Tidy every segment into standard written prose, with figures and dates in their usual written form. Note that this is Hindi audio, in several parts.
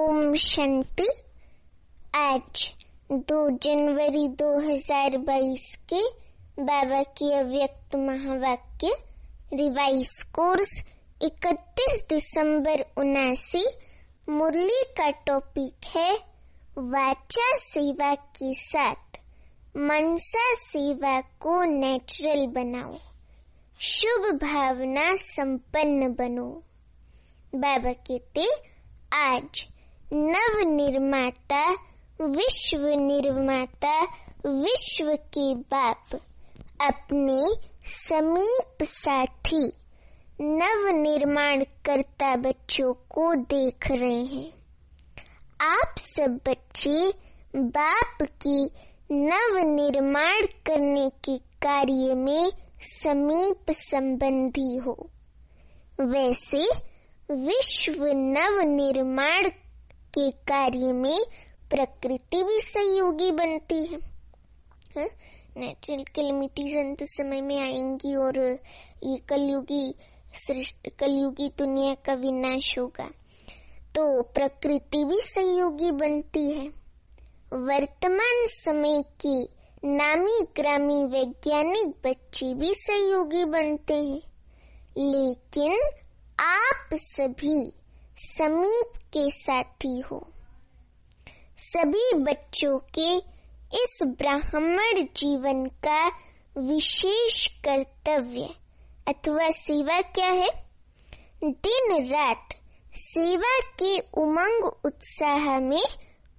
ओम शांति। आज 2 जनवरी 2022 के बाबा के अव्यक्त महावाक्य रिवाइज कोर्स 31 दिसंबर 79। मुरली का टॉपिक है वाचा सेवा के साथ मनसा सेवा को नेचुरल बनाओ, शुभ भावना संपन्न बनो। बाबा कहते आज नव निर्माता, विश्व निर्माता, विश्व के बाप अपने समीप साथी नव निर्माण करता बच्चों को देख रहे हैं। आप सब बच्चे बाप की नव निर्माण करने के कार्य में समीप संबंधी हो। वैसे विश्व नव निर्माण के कार्य में प्रकृति भी सहयोगी बनती है। नेचुरल कैलेमिटीज अंत समय में आएंगी और ये कलयुगी दुनिया का विनाश होगा, तो प्रकृति भी सहयोगी बनती है। वर्तमान समय के नामी ग्रामी वैज्ञानिक बच्चे भी सहयोगी बनते हैं, लेकिन आप सभी समीप के साथी हो। सभी बच्चों के इस ब्राह्मण जीवन का विशेष कर्तव्य अथवा सेवा क्या है? दिन रात सेवा के उमंग उत्साह में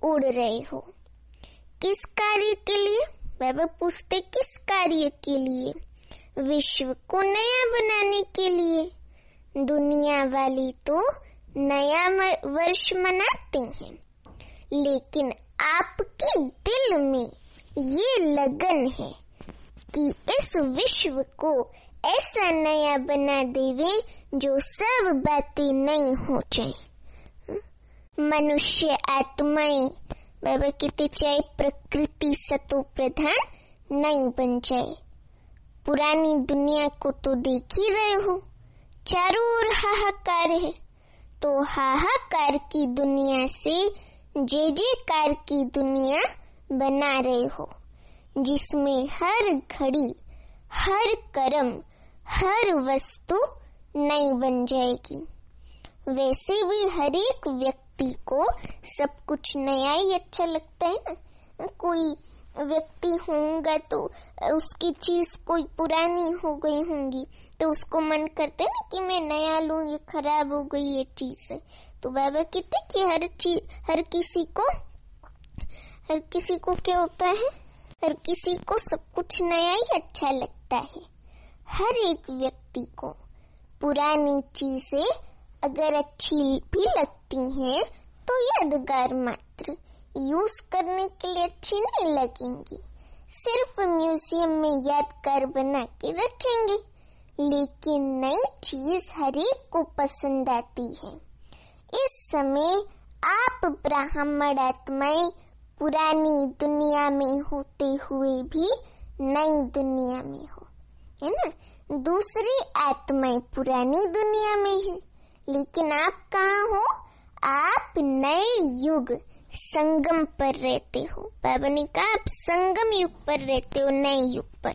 उड़ रहे हो। किस कार्य के लिए? बाबा पूछते किस कार्य के लिए? विश्व को नया बनाने के लिए। दुनिया वाले तो नया वर्ष मनाते हैं, लेकिन आपके दिल में ये लगन है कि इस विश्व को ऐसा नया बना देवे जो सब बातें नई हो जाए। मनुष्य आत्माएं बाबा कहते चाहे प्रकृति सतो प्रधान नई बन जाए। पुरानी दुनिया को तो देख ही रहे हो, चारों ओर हाहाकार है, तो हाहाकार की दुनिया से जयकार की दुनिया बना रहे हो, जिसमें हर घड़ी, हर कर्म, हर वस्तु नई बन जाएगी। वैसे भी हर एक व्यक्ति को सब कुछ नया ही अच्छा लगता है ना। कोई व्यक्ति होगा तो उसकी चीज कोई पुरानी हो गई होंगी तो उसको मन करता है ना कि मैं नया लूं, ये खराब हो गई ये चीज है। तो बाबा कहते कि हर किसी को क्या होता है? हर किसी को सब कुछ नया ही अच्छा लगता है। हर एक व्यक्ति को पुरानी चीजें अगर अच्छी भी लगती हैं तो यादगार मात्र, यूज करने के लिए अच्छी नहीं लगेंगी, सिर्फ म्यूजियम में यादगार बना के रखेंगे। लेकिन नई चीज हर एक को पसंद आती है। इस समय आप ब्राह्मण आत्माएं पुरानी दुनिया में होते हुए भी नई दुनिया में हो, है ना। दूसरी आत्माएं पुरानी दुनिया में है, लेकिन आप कहाँ हो? आप नए युग संगम पर रहते हो। बाबा ने कहा आप संगम युग पर रहते हो, नए युग पर।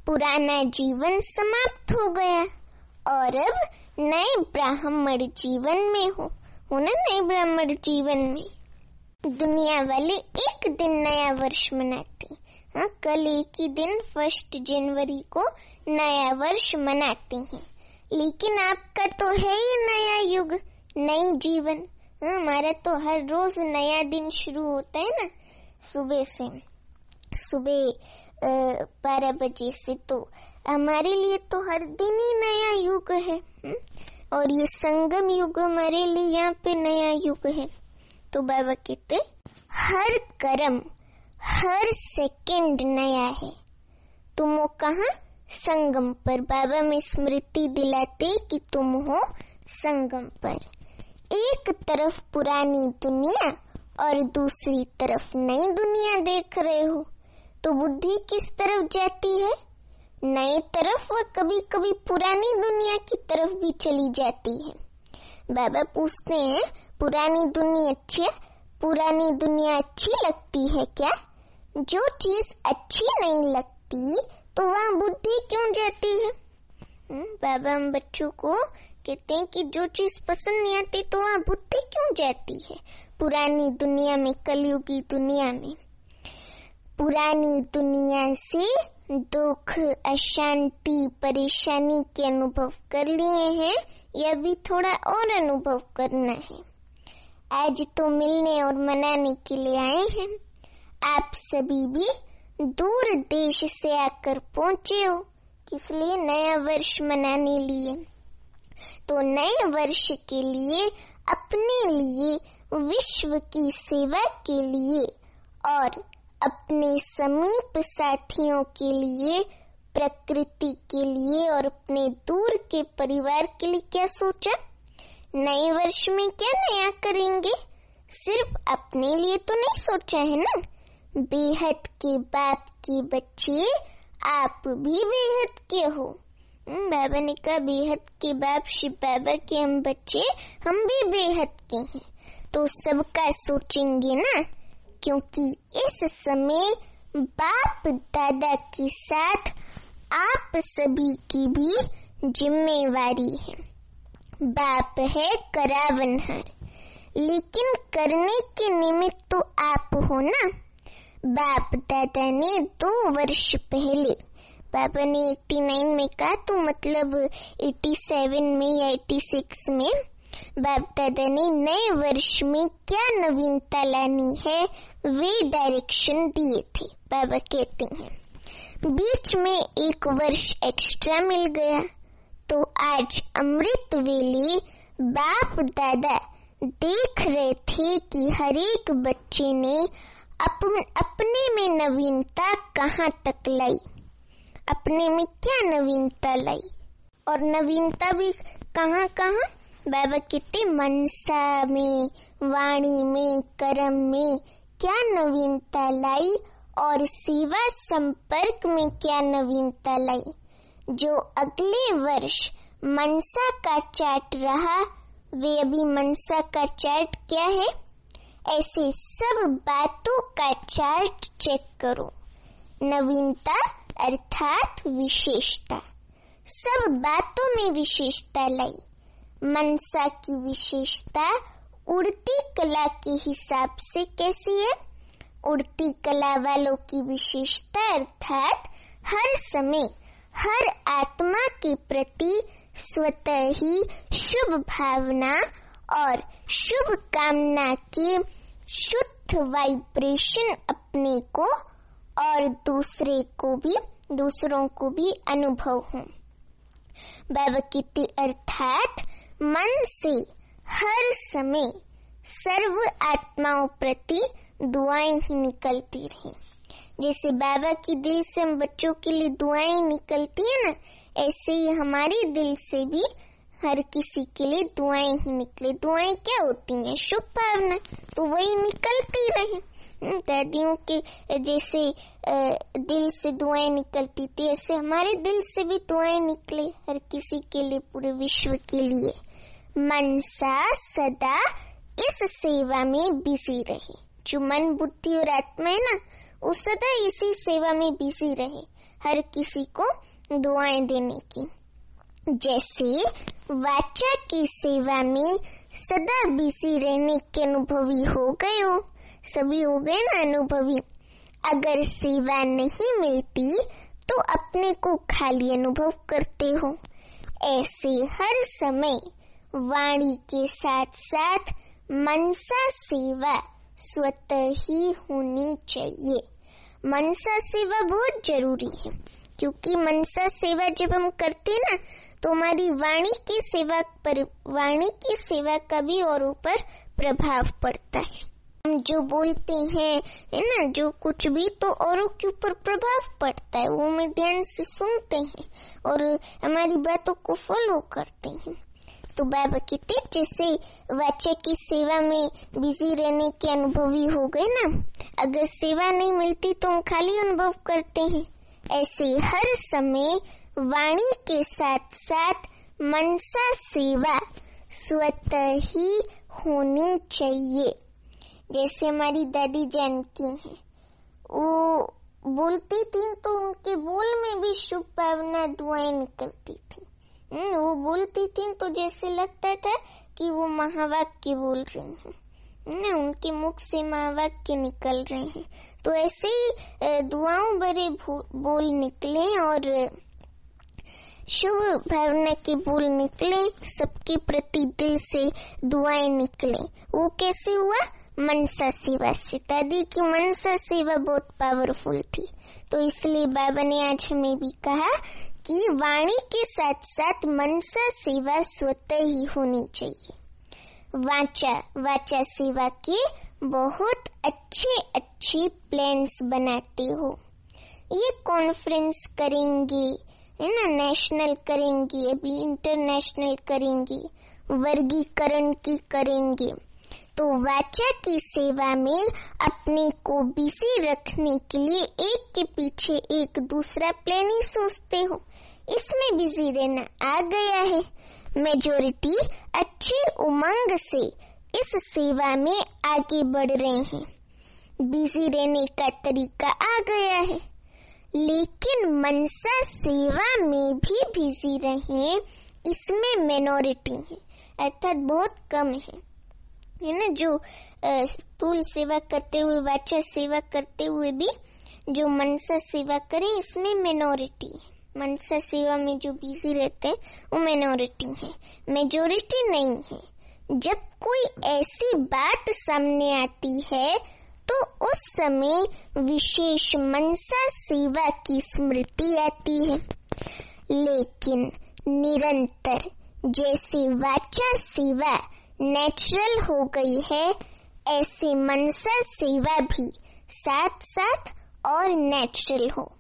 पुराना जीवन समाप्त हो गया और अब नए ब्राह्मण जीवन में हो ना। नए ब्राह्मण जीवन में दुनिया वाले एक दिन नया वर्ष मनाते हैं। कल एक ही दिन 1 जनवरी को नया वर्ष मनाते हैं, लेकिन आपका तो है ही नया युग, नई जीवन। हमारा तो हर रोज नया दिन शुरू होता है ना, सुबह 12 बजे से। तो हमारे लिए तो हर दिन ही नया युग है। और ये संगम युग हमारे लिए यहाँ पे नया युग है। तो बाबा कहते हर कर्म, हर सेकंड नया है। तुम हो कहाँ? संगम पर। बाबा में स्मृति दिलाते कि तुम हो संगम पर। एक तरफ पुरानी दुनिया और दूसरी तरफ नई दुनिया देख रहे हो, तो बुद्धि किस तरफ जाती है? नई तरफ, व कभी कभी पुरानी दुनिया की तरफ भी चली जाती है। बाबा पूछते हैं पुरानी दुनिया अच्छी लगती है क्या? जो चीज अच्छी नहीं लगती तो वहाँ बुद्धि क्यों जाती है? बाबा हम बच्चों को कहते हैं कि जो चीज पसंद नहीं आती तो वहाँ बुद्धि क्यों जाती है? पुरानी दुनिया में, कलयुगी दुनिया में, पुरानी दुनिया से दुख, अशांति, परेशानी के अनुभव कर लिए हैं या भी थोड़ा और अनुभव करना है? आज तो मिलने और मनाने के लिए आए हैं। आप सभी भी दूर देश से आकर पहुंचे हो, इसलिए नया वर्ष मनाने लिए। तो नए वर्ष के लिए, अपने लिए, विश्व की सेवा के लिए और अपने समीप साथियों के लिए, प्रकृति के लिए और अपने दूर के परिवार के लिए क्या सोचा? नए वर्ष में क्या नया करेंगे? सिर्फ अपने लिए तो नहीं सोचा है ना। बेहद के बाप के बच्चे, आप भी बेहद के हो। बाबा ने कहा बेहद के बाप शिव बाबा के हम बच्चे, हम भी बेहद के हैं। तो सबका सोचेंगे ना, क्योंकि इस समय बाप दादा के साथ आप सभी की भी जिम्मेवारी है। बाप है करावनहार, लेकिन करने के निमित्त तो आप हो ना। बाप दादा ने 2 वर्ष पहले, बाबा ने 89 में कहा तो मतलब 87 में या 86 में बाप दादा ने नए वर्ष में क्या नवीनता लानी है वे डायरेक्शन दिए थे। बाबा कहते हैं बीच में 1 वर्ष एक्स्ट्रा मिल गया, तो आज अमृत वेले बाप दादा देख रहे थे कि हर एक बच्चे ने अपने में नवीनता कहाँ तक लाई, अपने में क्या नवीनता लाई, और नवीनता भी कहाँ कहाँ। बाबा कहते मनसा में, वाणी में, कर्म में क्या नवीनता लाई और सेवा संपर्क में क्या नवीनता लाई। जो अगले वर्ष मनसा का चार्ट रहा, वे अभी मनसा का चार्ट क्या है, ऐसे सब बातों का चार्ट चेक करो। नवीनता अर्थात विशेषता, सब बातों में विशेषता लाई। मनसा की विशेषता उड़ती कला के हिसाब से कैसी है? उड़ती कला वालों की विशेषता अर्थात हर समय हर आत्मा के प्रति स्वतः ही शुभ भावना और शुभ कामना के शुद्ध वाइब्रेशन अपने को और दूसरों को भी अनुभव हो। बाबा कहते अर्थात मन से हर समय सर्व आत्माओं प्रति दुआएं ही निकलती रही। जैसे बाबा की दिल से हम बच्चों के लिए दुआएं निकलती है ना, ऐसे ही हमारे दिल से भी हर किसी के लिए दुआएं ही निकले। दुआएं क्या होती हैं? शुभ भावना, तो वही निकलती रही। दादियों के जैसे दिल से दुआएं निकलती थी, ऐसे हमारे दिल से भी दुआएं निकले हर किसी के लिए, पूरे विश्व के लिए। मनसा सदा इस सेवा में बिजी रहे। जो मन, बुद्धि और आत्मा है ना, वो सदा इसी सेवा में बिजी रहे, हर किसी को दुआएं देने की। जैसे वाचा की सेवा में सदा बिजी रहने के अनुभवी हो गए हो, सभी हो गए ना अनुभवी। अगर सेवा नहीं मिलती तो अपने को खाली अनुभव करते हो। ऐसे हर समय वाणी के साथ साथ मनसा सेवा स्वतः ही होनी चाहिए। मनसा सेवा बहुत जरूरी है, क्योंकि मनसा सेवा जब हम करते हैं ना, तो हमारी वाणी की सेवा का भी और ऊपर प्रभाव पड़ता है। हम जो बोलते हैं है ना, जो कुछ भी, तो औरों के ऊपर प्रभाव पड़ता है। वो हमें ध्यान से सुनते हैं और हमारी बातों को फॉलो करते हैं। तो बाबा कहते जैसे वाचा की सेवा में बिजी रहने के अनुभवी हो गए ना, अगर सेवा नहीं मिलती तो हम खाली अनुभव करते हैं। ऐसे हर समय वाणी के साथ साथ मनसा सेवा स्वतः ही होनी चाहिए। जैसे हमारी दादी जानकी हैं, वो बोलती थी तो उनके बोल में भी शुभ भावना दुआएं निकलती थी। वो बोलती थी तो जैसे लगता था कि वो महावाक्य बोल रही हैं, उनके मुख से महावाक्य निकल रहे हैं। तो ऐसे ही दुआओं भरे बोल निकले और शुभ भावना के बोल निकले, सबके प्रति दिल से दुआएं निकले। वो कैसे हुआ? मनसा सेवा से। दादी की मनसा सेवा बहुत पावरफुल थी, तो इसलिए बाबा ने आज हमें भी कहा कि वाणी के साथ साथ मनसा सेवा स्वतः ही होनी चाहिए। वाचा सेवा के बहुत अच्छे प्लान्स बनाते हो। ये कॉन्फ्रेंस करेंगे, है ना, नेशनल करेंगे, अभी इंटरनेशनल करेंगे, वर्गीकरण की करेंगे। तो वाचा की सेवा में अपने को बिजी रखने के लिए एक के पीछे एक दूसरा प्लान ही सोचते हो। इसमें बिजी रहना आ गया है। मेजॉरिटी अच्छे उमंग से इस सेवा में आगे बढ़ रहे हैं। बिजी रहने का तरीका आ गया है, लेकिन मनसा सेवा में भी बिजी रहें, इसमें मिनोरिटी है, अर्थात बहुत कम है ना। जो स्थूल सेवा करते हुए, वाचा सेवा करते हुए भी जो मनसा सेवा करें, इसमें मिनोरिटी है। मनसा सेवा में जो बिजी रहते हैं वो मिनोरिटी है, मेजॉरिटी नहीं है। जब कोई ऐसी बात सामने आती है तो उस समय विशेष मनसा सेवा की स्मृति आती है। लेकिन निरंतर जैसे वाचा सेवा नेचुरल हो गई है, ऐसे मनसा सेवा भी साथ साथ और नेचुरल हो,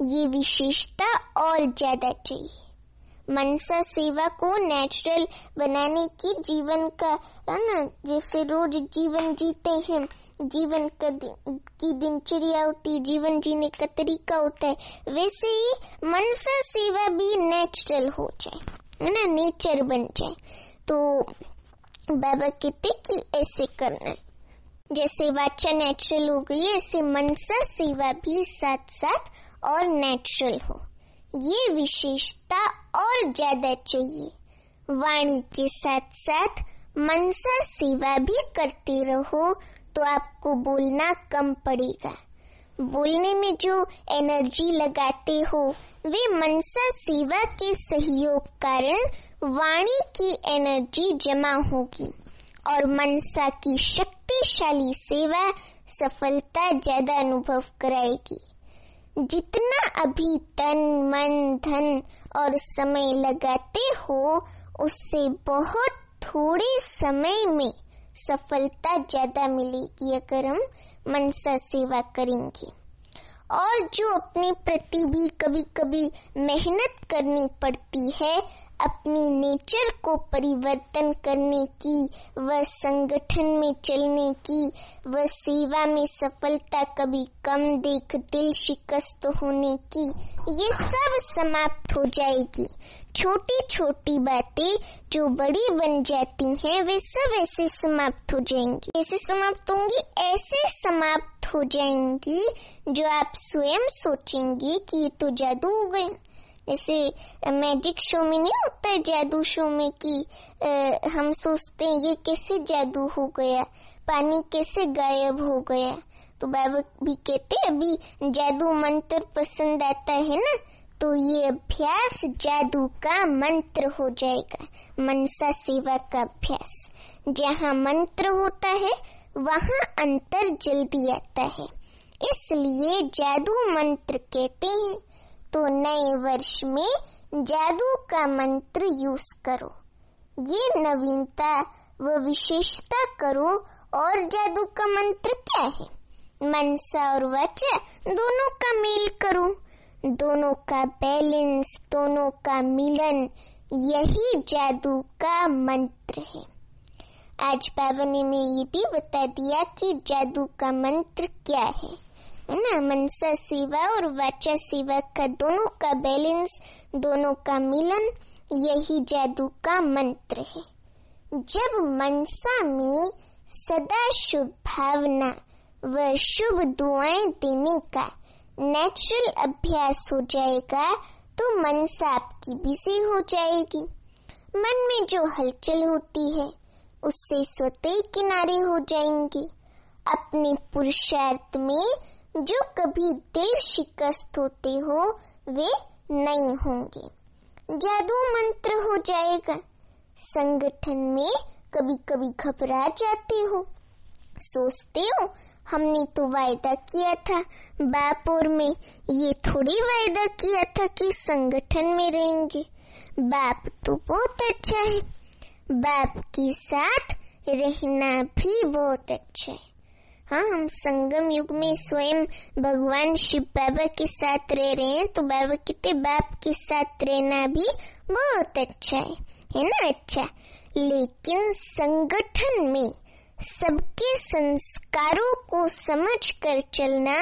ये विशेषता और ज्यादा चाहिए। मनसा सेवा को नेचुरल बनाने की जीवन का, है ना, जैसे रोज जीवन जीते हैं, जीवन की दिनचर्या होती है, जीवन जीने का तरीका होता है, वैसे ही मनसा सेवा भी नेचुरल हो जाए, है ना, नेचर बन जाए। तो बाबा कहते कि ऐसे करना है। जैसे वाचा नेचुरल हो गई, ऐसे मनसा सेवा भी साथ साथ और नेचुरल हो, ये विशेषता और ज्यादा चाहिए। वाणी के साथ साथ मनसा सेवा भी करते रहो तो आपको बोलना कम पड़ेगा। बोलने में जो एनर्जी लगाते हो वे मनसा सेवा के सहयोग कारण वाणी की एनर्जी जमा होगी और मनसा की शक्तिशाली सेवा सफलता ज्यादा अनुभव कराएगी। जितना अभी तन, मन, धन और समय लगाते हो, उससे बहुत थोड़े समय में सफलता ज्यादा मिलेगी अगर हम मनसा सेवा करेंगे। और जो अपने प्रति भी कभी कभी मेहनत करनी पड़ती है, अपनी नेचर को परिवर्तन करने की, व संगठन में चलने की, व सेवा में सफलता कभी कम देख दिल शिकस्त होने की, ये सब समाप्त हो जाएगी। छोटी छोटी बातें जो बड़ी बन जाती हैं, वे सब ऐसे समाप्त हो जाएंगी। कैसे समाप्त होंगी? ऐसे समाप्त हो जाएंगी जो आप स्वयं सोचेंगी कि ये तो जादू हो गया। जैसे मैजिक शो में नहीं होता है, जादू शो में कि हम सोचते हैं ये कैसे जादू हो गया, पानी कैसे गायब हो गया। तो बाबा भी कहते अभी जादू मंत्र पसंद आता है ना, तो ये अभ्यास जादू का मंत्र हो जाएगा। मनसा सेवा का अभ्यास, जहाँ मंत्र होता है वहाँ अंतर जल्दी आता है, इसलिए जादू मंत्र कहते हैं। तो नए वर्ष में जादू का मंत्र यूज करो, ये नवीनता व विशेषता करो। और जादू का मंत्र क्या है? मनसा और वाचा दोनों का मेल करो, दोनों का बैलेंस, दोनों का मिलन, यही जादू का मंत्र है। आज बाबा ने मैं ये भी बता दिया कि जादू का मंत्र क्या है ना। मनसा सेवा और वाचा सेवा का दोनों का बैलेंस, दोनों का मिलन, यही जादू का मंत्र है। जब मनसा में सदा शुभ भावना व शुभ दुआएं देने का नेचुरल अभ्यास हो जाएगा तो मनसा आपकी बिजी हो जाएगी। मन में जो हलचल होती है उससे स्वतः किनारे हो जाएंगे। अपने पुरुषार्थ में जो कभी दिल शिकस्त होते हो वे नहीं होंगे। जादू मंत्र हो जाएगा। संगठन में कभी कभी घबरा जाते हो, सोचते हो हमने तो वायदा किया था बाप और मैं, ये थोड़ी वायदा किया था कि संगठन में रहेंगे। बाप तो बहुत अच्छा है, बाप के साथ रहना भी बहुत अच्छा है। हाँ, हम संगम युग में स्वयं भगवान शिव बाबा के साथ रह रहे हैं तो बाबा कहते बाप के साथ रहना भी बहुत अच्छा है ना? अच्छा, लेकिन संगठन में सबके संस्कारों को समझकर चलना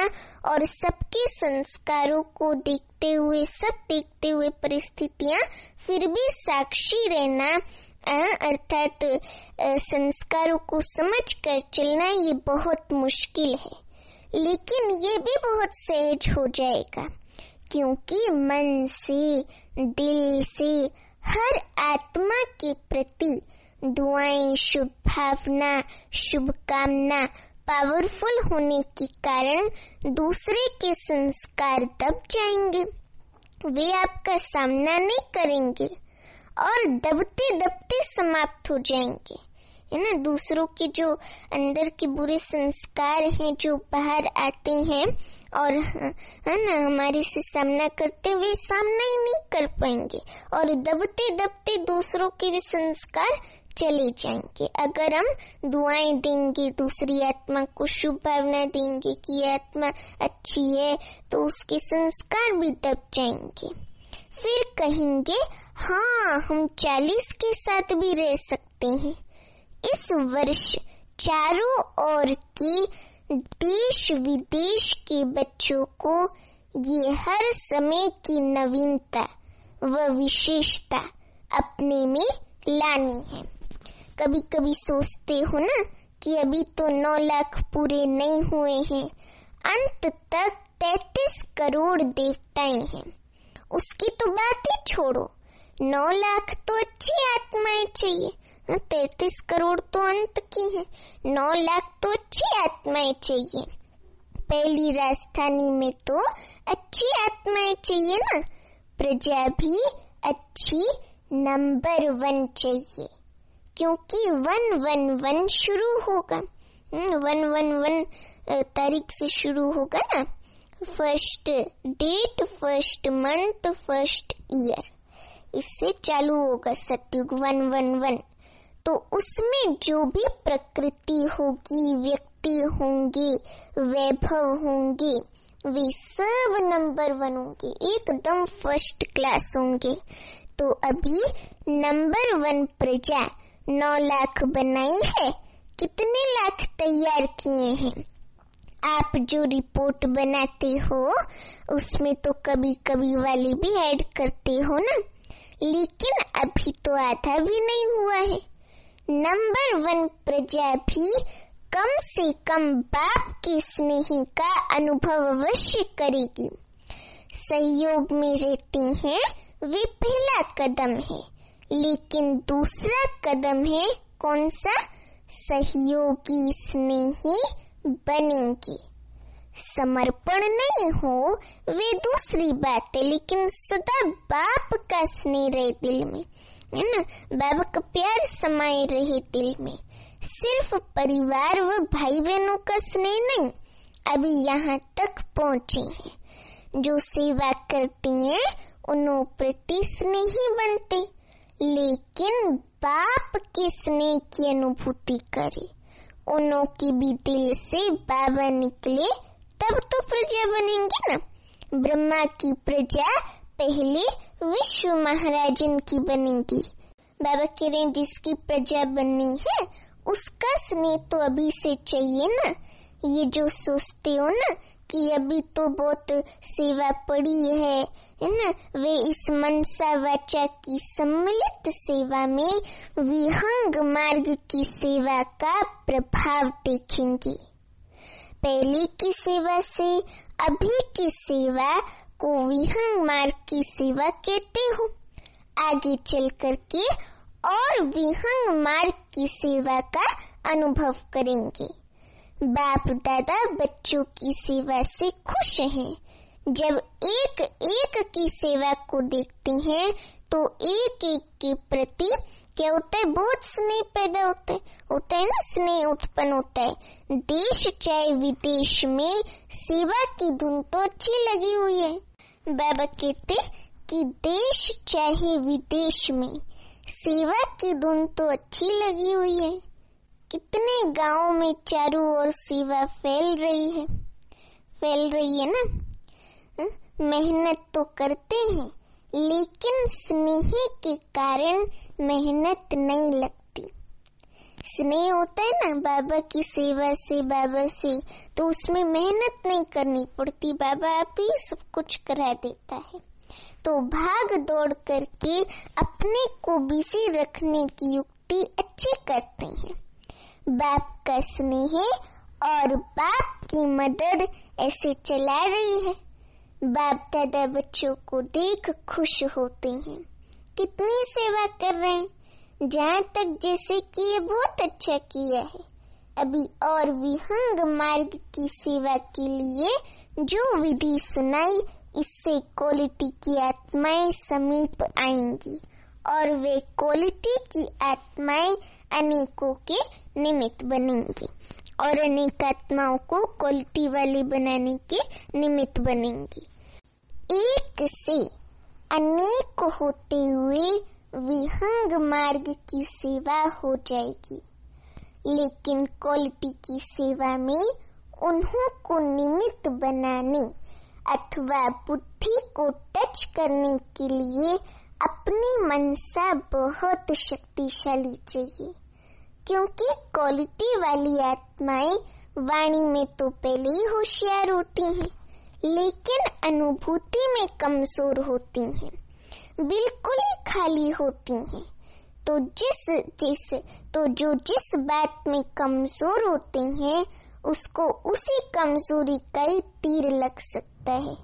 और सबके संस्कारों को देखते हुए, सब देखते हुए परिस्थितियां फिर भी साक्षी रहना, अर्थात संस्कारों को समझकर चलना, ये बहुत मुश्किल है। लेकिन ये भी बहुत सहज हो जाएगा क्योंकि मन से, दिल से हर आत्मा के प्रति दुआएं, शुभ भावना, शुभकामना पावरफुल होने के कारण दूसरे के संस्कार दब जाएंगे। वे आपका सामना नहीं करेंगे और दबते दबते समाप्त हो जाएंगे, है ना? दूसरों के जो अंदर के बुरे संस्कार हैं जो बाहर आते हैं और है ना हमारे से सामना करते हुए सामना ही नहीं कर पाएंगे और दबते दबते दूसरों के भी संस्कार चले जाएंगे। अगर हम दुआएं देंगे, दूसरी आत्मा को शुभ भावना देंगे कि ये आत्मा अच्छी है, तो उसके संस्कार भी दब जाएंगे। फिर कहेंगे हाँ, हम 40 के साथ भी रह सकते हैं। इस वर्ष चारों ओर के देश विदेश के बच्चों को ये हर समय की नवीनता व विशेषता अपने में लानी है। कभी कभी सोचते हो ना कि अभी तो 9 लाख पूरे नहीं हुए हैं, अंत तक 33 करोड़ देवताएं हैं। उसकी तो बात ही छोड़ो, 9 लाख तो अच्छी आत्माएं चाहिए, 33 करोड़ तो अंत की हैं, 9 लाख तो अच्छी आत्माएं चाहिए। पहली राजधानी में तो अच्छी आत्माएं चाहिए ना। प्रजा भी अच्छी नंबर 1 चाहिए क्योंकि 111 शुरू होगा, 111 तारीख से शुरू होगा ना। First date, first month, first year, इससे चालू होगा सतयुग 111। तो उसमें जो भी प्रकृति होगी, व्यक्ति होंगे, वैभव होंगे, वे सब नंबर 1 होंगे, एकदम फर्स्ट क्लास होंगे। तो अभी नंबर 1 प्रजा 9 लाख बनाई है, कितने लाख तैयार किए हैं? आप जो रिपोर्ट बनाते हो उसमें तो कभी कभी वाली भी ऐड करते हो ना, लेकिन अभी तो आधा भी नहीं हुआ है। नंबर 1 प्रजा भी कम से कम बाप के स्नेह का अनुभव अवश्य करेगी। सहयोग में रहते हैं वे पहला कदम है, लेकिन दूसरा कदम है कौन सा? सहयोगी स्नेही बनेंगे। समर्पण नहीं हो वे दूसरी बात है, लेकिन सदा बाप का स्नेह रहे दिल में, है ना? बाबा का प्यार समाये रहे दिल में। सिर्फ परिवार व भाई बहनों का स्नेह नहीं, अभी यहाँ तक पहुँचे हैं। जो सेवा करते हैं उन्हों प्रति स्नेही बनते, लेकिन बाप के स्नेह की अनुभूति करे। उन्हों की भी दिल से बाबा निकले तब तो प्रजा बनेंगे ना। ब्रह्मा की प्रजा पहले विश्व महाराजन की बनेगी। बाबा कह रहे हैं जिसकी प्रजा बननी है उसका स्नेह तो अभी से चाहिए ना। ये जो सोचते हो ना कि अभी तो बहुत सेवा पड़ी है ना, वे इस मनसा वाचा की सम्मिलित सेवा में विहंग मार्ग की सेवा का प्रभाव देखेंगे। पहले की सेवा से अभी की सेवा को विहंग मार्ग की सेवा कहते हो। आगे चल करके और विहंग मार्ग की सेवा का अनुभव करेंगे। बाप दादा बच्चों की सेवा से खुश हैं। जब एक एक की सेवा को देखते हैं तो एक एक के प्रति क्या होता है, बहुत स्नेह पैदा होता है ना, स्नेह उत्पन्न होता है। देश चाहे विदेश में सेवा की धुन तो अच्छी लगी हुई है। बाबा कहते कि देश चाहे विदेश में सेवा की धुन तो अच्छी लगी हुई है। कितने गांव में चारों ओर सेवा फैल रही है ना। मेहनत तो करते हैं लेकिन स्नेह के कारण मेहनत नहीं लगती। स्नेह होता है ना बाबा की सेवा से, बाबा से, तो उसमें मेहनत नहीं करनी पड़ती, बाबा आप ही सब कुछ करा देता है। तो भाग दौड़ करके अपने को बिजी रखने की युक्ति अच्छी करते हैं। बाप का स्नेह और बाप की मदद ऐसे चला रही है। बाप दादा बच्चों को देख खुश होते हैं। कितनी सेवा कर रहे हैं, जहाँ तक जैसे कि ये बहुत अच्छा किया है। अभी और विहंग मार्ग की सेवा के लिए जो विधि सुनाई, इससे क्वालिटी की आत्माएं समीप आएंगी और वे क्वालिटी की आत्माएं अनेकों के निमित्त बनेंगी और अनेक आत्माओं को क्वालिटी वाली बनाने के निमित्त बनेंगी। एक से अनेक होते हुए विहंग मार्ग की सेवा हो जाएगी, लेकिन क्वालिटी की सेवा में उन्हों को निमित्त बनाने अथवा बुद्धि को टच करने के लिए अपनी मनसा बहुत शक्तिशाली चाहिए, क्योंकि क्वालिटी वाली आत्माएं वाणी में तो पहले ही होशियार होती हैं, लेकिन अनुभूति में कमजोर होती हैं, बिल्कुल ही खाली होती हैं। तो जिस बात में कमजोर होते हैं उसको उसी कमजोरी का ही तीर लग सकता है,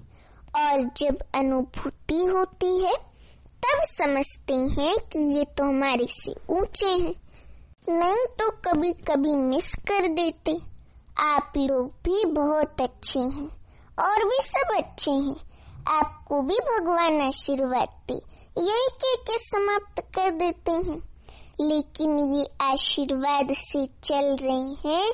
और जब अनुभूति होती है तब समझते हैं कि ये तो हमारे से ऊंचे हैं, नहीं तो कभी कभी मिस कर देते। आप लोग भी बहुत अच्छे हैं और भी सब अच्छे हैं, आपको भी भगवान आशीर्वाद दे, यही कह के समाप्त कर देते हैं। लेकिन ये आशीर्वाद से चल रहे हैं,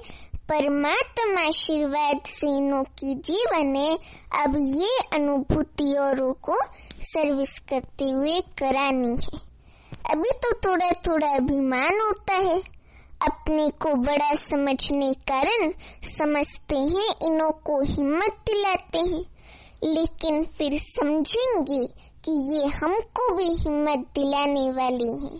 परमात्मा आशीर्वाद से इनों की जीवन है। अब ये अनुभूति औरों को सर्विस करते हुए करानी है। अभी तो थोड़ा थोड़ा अभिमान होता है, अपने को बड़ा समझने कारण समझते हैं, इनों को हिम्मत दिलाते हैं, लेकिन फिर समझेंगे कि ये हमको भी हिम्मत दिलाने वाले हैं।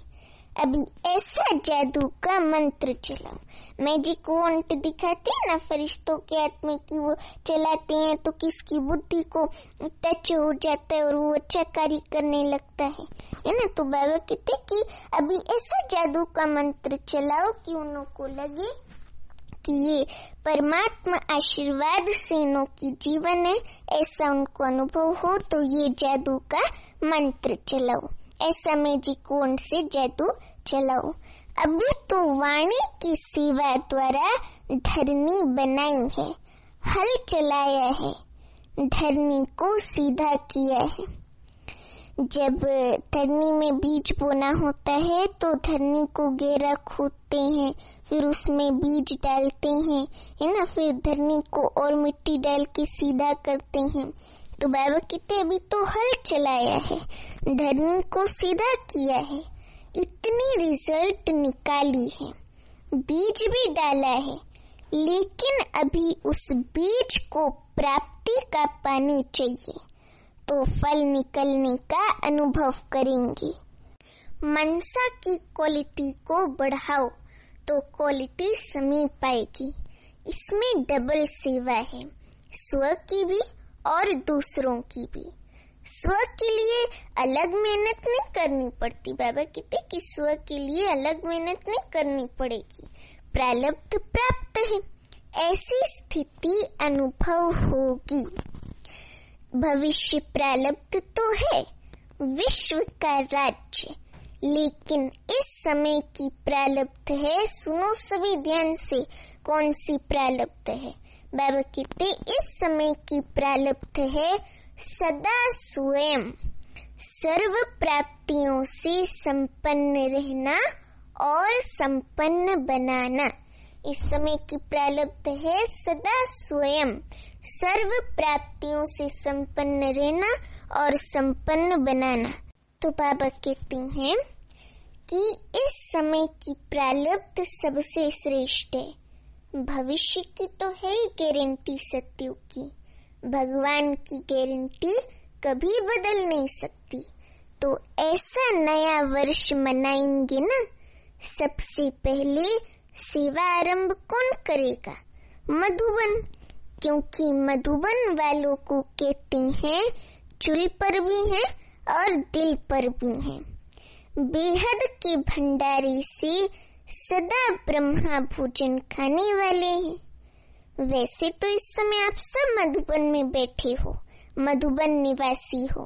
अभी ऐसा जादू का मंत्र चलाओ, मैजिक वॉन्ट दिखाते हैं ना फरिश्तों के हाथ में कि वो चलाते हैं तो किसकी बुद्धि को टच हो जाता है और वो अच्छा कार्य करने लगता है ना। तो बाबा कहते कि अभी ऐसा जादू का मंत्र चलाओ कि उन्हों को लगे कि ये परमात्मा आशीर्वाद से इनों की जीवन है, ऐसा उनको अनुभव हो। तो ये जादू का मंत्र चलाओ, ऐसा मैजिक वॉन्ड से जादू चलाओ। अभी तो वाणी की सेवा द्वारा धरनी बनाई है, हल चलाया है, धरनी को सीधा किया है। जब धरनी में बीज बोना होता है तो धरनी को गहरा खोदते हैं, फिर उसमें बीज डालते हैं, है ना, फिर धरनी को और मिट्टी डाल के सीधा करते हैं। तो बाबा कहते अभी तो हल चलाया है, धरनी को सीधा किया है, इतनी रिजल्ट निकाली है, बीज भी डाला है, लेकिन अभी उस बीज को प्राप्ति का पानी चाहिए, तो फल निकलने का अनुभव करेंगे। मनसा की क्वालिटी को बढ़ाओ तो क्वालिटी समीप आएगी। इसमें डबल सेवा है, स्व की भी और दूसरों की भी। स्व के लिए अलग मेहनत नहीं करनी पड़ती। बाबा कहते कि स्व के लिए अलग मेहनत नहीं करनी पड़ेगी, प्रारब्ध प्राप्त है, ऐसी स्थिति अनुभव होगी। भविष्य प्रारब्ध तो है, विश्व का राज्य, लेकिन इस समय की प्रारब्ध है, सुनो सभी ध्यान से, कौन सी प्रारब्ध है? बाबा कहते इस समय की प्रारब्ध है सदा स्वयं सर्व प्राप्तियों से संपन्न रहना और संपन्न बनाना। इस समय की प्रारब्ध है सदा स्वयं सर्व प्राप्तियों से संपन्न रहना और संपन्न बनाना। तो बाबा कहते हैं कि इस समय की प्रारब्ध सबसे श्रेष्ठ है। भविष्य की तो है ही गारंटी सत्यों की, भगवान की गारंटी कभी बदल नहीं सकती। तो ऐसा नया वर्ष मनाएंगे ना, सबसे पहले सेवा आरंभ कौन करेगा? मधुबन, क्योंकि मधुबन वालों को कहते हैं चूल पर भी हैं और दिल पर भी हैं। बेहद के भंडारे से सदा ब्रह्मा भोजन खाने वाले हैं। वैसे तो इस समय आप सब मधुबन में बैठे हो, मधुबन निवासी हो,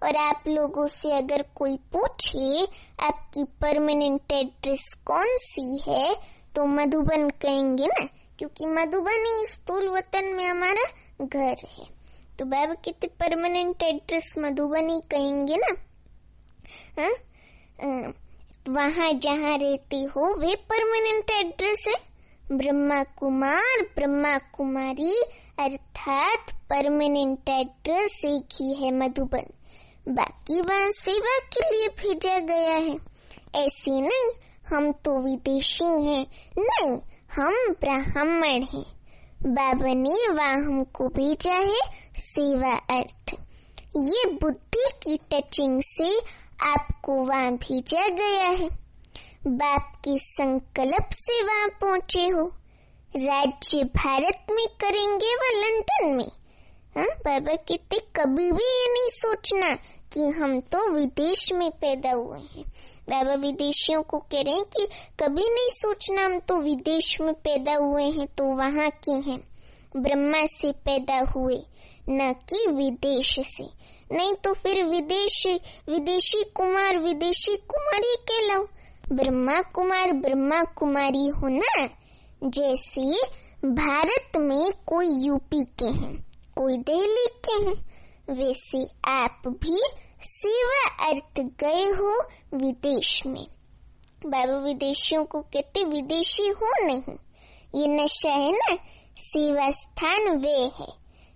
और आप लोगों से अगर कोई पूछे आपकी परमानेंट एड्रेस कौन सी है तो मधुबन कहेंगे ना, क्योंकि मधुबन ही स्थूल वतन में हमारा घर है। तो बाबा कहते परमानेंट एड्रेस मधुबन ही कहेंगे ना। वहाँ जहाँ रहते हो वे परमानेंट एड्रेस है। ब्रह्मा कुमार ब्रह्मा कुमारी अर्थात परमानेंट एड्रेस एक ही है मधुबन, बाकी वहाँ सेवा के लिए भेजा गया है। ऐसे नहीं हम तो विदेशी हैं, नहीं हम ब्राह्मण हैं। बाबा ने वहाँ हमको भेजा है सेवा अर्थ। ये बुद्धि की टचिंग से आपको वहाँ भेजा गया है। बाप के संकल्प से वहाँ पहुँचे हो। राज्य भारत में करेंगे व लंदन में। बाबा कहते कभी भी ये नहीं सोचना कि हम तो विदेश में पैदा हुए हैं। बाबा विदेशियों को कह रहे हैं कि कभी नहीं सोचना हम तो विदेश में पैदा हुए हैं तो वहाँ के हैं, ब्रह्मा से पैदा हुए न कि विदेश से। नहीं तो फिर विदेशी कुमार विदेशी कुमारी कहलाओ, ब्रह्मा कुमारी हो ना। जैसे भारत में कोई यूपी के हैं, कोई दिल्ली के हैं, वैसे आप भी सेवा अर्थ गए हो विदेश में। बाबा विदेशियों को कहते विदेशी हो नहीं, ये नशा है ना। सेवा स्थान वे है,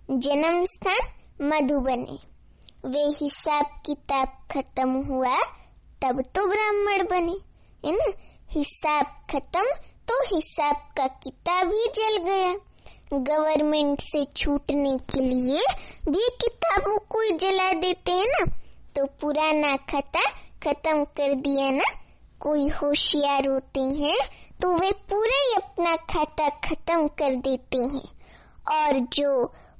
जन्म स्थान मधुबन है। वे हिसाब किताब खत्म हुआ तब तो ब्राह्मण बने, है ना। हिसाब खत्म तो हिसाब का किताब ही जल गया। गवर्नमेंट से छूटने के लिए भी किताबों को ही जला देते हैं ना, तो पुराना खाता खत्म कर दिया ना। कोई होशियार होते हैं तो वे पूरा ही अपना खाता खत्म कर देते हैं, और जो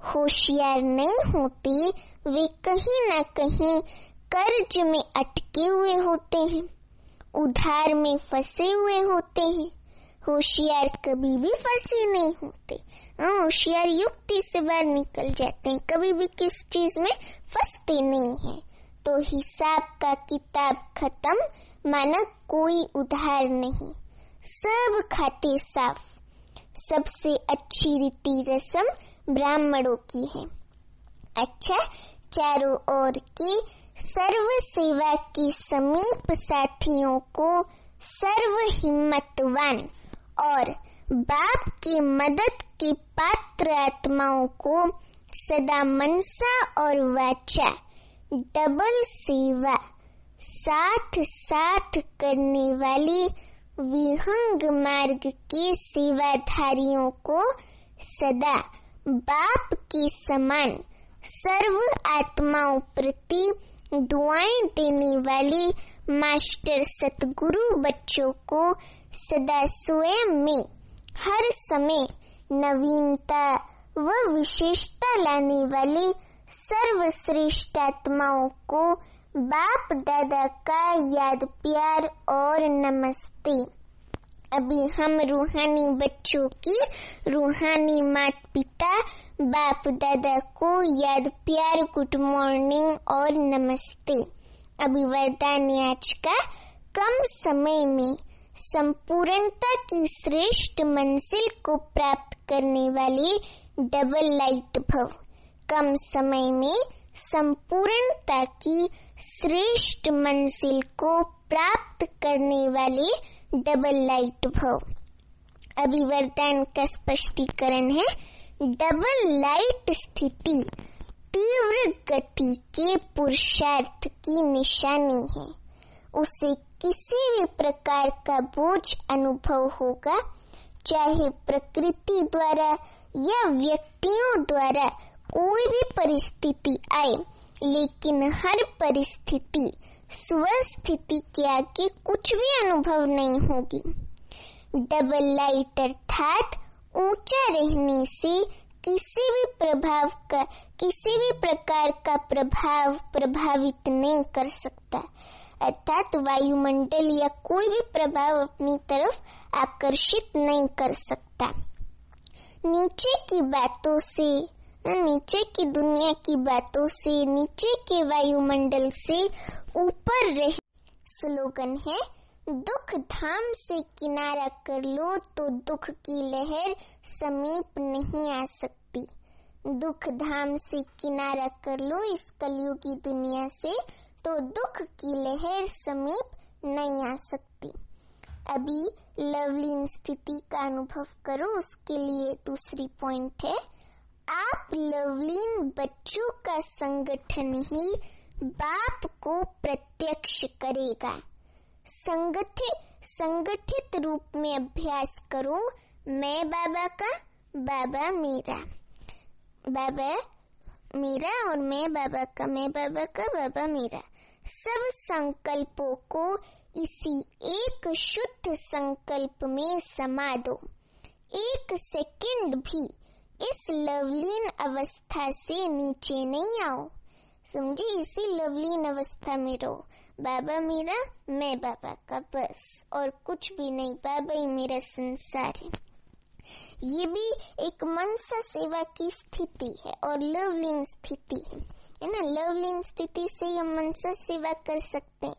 होशियार नहीं होते वे कहीं ना कहीं कर्ज में अटके हुए होते हैं, उधार में फंसे हुए होते हैं। होशियार कभी भी फंसे नहीं होते। होशियार युक्ति से बाहर निकल जाते हैं, कभी भी किस चीज में फंसते नहीं हैं। तो हिसाब का किताब खत्म, माना कोई उधार नहीं, सब खाते साफ। सबसे अच्छी रीति रस्म ब्राह्मणों की है। अच्छा, चारों ओर के सर्व सेवा के समीप साथियों को सर्व हिम्मतवान और बाप की मदद के पात्र आत्माओं को सदा मनसा और वाचा डबल सेवा साथ साथ करने वाली विहंग मार्ग के सेवाधारियों को सदा बाप के समान सर्व आत्माओं प्रति दुआएं देने वाली मास्टर सतगुरु बच्चों को सदा स्वयं में हर समय नवीनता व विशेषता लाने वाले सर्वश्रेष्ठ आत्माओं को बाप दादा का याद प्यार और नमस्ते। अभी हम रूहानी बच्चों की रूहानी माता पिता बाप दादा को याद प्यार गुड मॉर्निंग और नमस्ते। अभी वरदान आज का कम समय में संपूर्णता की श्रेष्ठ मंजिल को प्राप्त करने वाले डबल लाइट भव। कम समय में संपूर्णता की श्रेष्ठ मंजिल को प्राप्त करने वाले डबल लाइट भव। अभी वरदान का स्पष्टीकरण है। डबल लाइट स्थिति तीव्र गति के पुरुषार्थ की निशानी है। उसे किसी भी प्रकार का बोझ अनुभव होगा, चाहे प्रकृति द्वारा या व्यक्तियों द्वारा कोई भी परिस्थिति आए, लेकिन हर परिस्थिति स्वस्थिति के आगे कुछ भी अनुभव नहीं होगी। डबल लाइट अर्थात ऊंचा रहने से किसी भी प्रकार का प्रभाव प्रभावित नहीं कर सकता, अर्थात वायुमंडल या कोई भी प्रभाव अपनी तरफ आकर्षित नहीं कर सकता। नीचे की बातों से, नीचे की दुनिया की बातों से, नीचे के वायुमंडल से ऊपर रहे। स्लोगन है, दुख धाम से किनारा कर लो तो दुख की लहर समीप नहीं आ सकती। दुख धाम से किनारा कर लो इस कलयुगी दुनिया से तो दुख की लहर समीप नहीं आ सकती। अभी लवलीन स्थिति का अनुभव करो, उसके लिए दूसरी पॉइंट है, आप लवलीन बच्चों का संगठन ही बाप को प्रत्यक्ष करेगा। संगठित रूप में अभ्यास करो। मैं बाबा का, बाबा मेरा, बाबा मेरा और मैं बाबा का, मैं बाबा का, बाबा मेरा। सब संकल्पों को इसी एक शुद्ध संकल्प में समा दो। एक सेकंड भी इस लवलीन अवस्था से नीचे नहीं आओ। समझे, इसी लवलीन अवस्था में रहो। बाबा मेरा, मैं बाबा का, बस और कुछ भी नहीं। बाबा ही मेरा संसार है। ये भी एक मनसा सेवा की स्थिति है और लवलीन स्थिति है ना। लवलीन स्थिति से हम मनसा सेवा कर सकते हैं।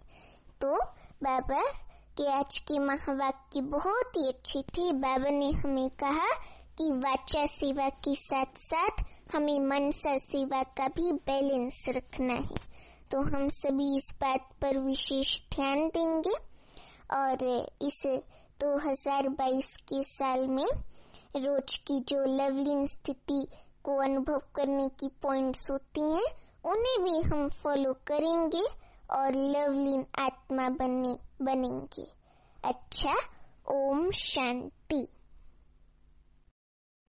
तो बाबा के आज की महावाक्य बहुत ही अच्छी थी। बाबा ने हमें कहा कि वाचा सेवा के साथ साथ हमें मनसा सेवा का भी बैलेंस रखना है। तो हम सभी इस बात पर विशेष ध्यान देंगे और इस 2022 के साल में रोज की जो लवलीन स्थिति को अनुभव करने की पॉइंट्स होती हैं उन्हें भी हम फॉलो करेंगे और लवलीन आत्मा बनेंगे। अच्छा, ओम शांति।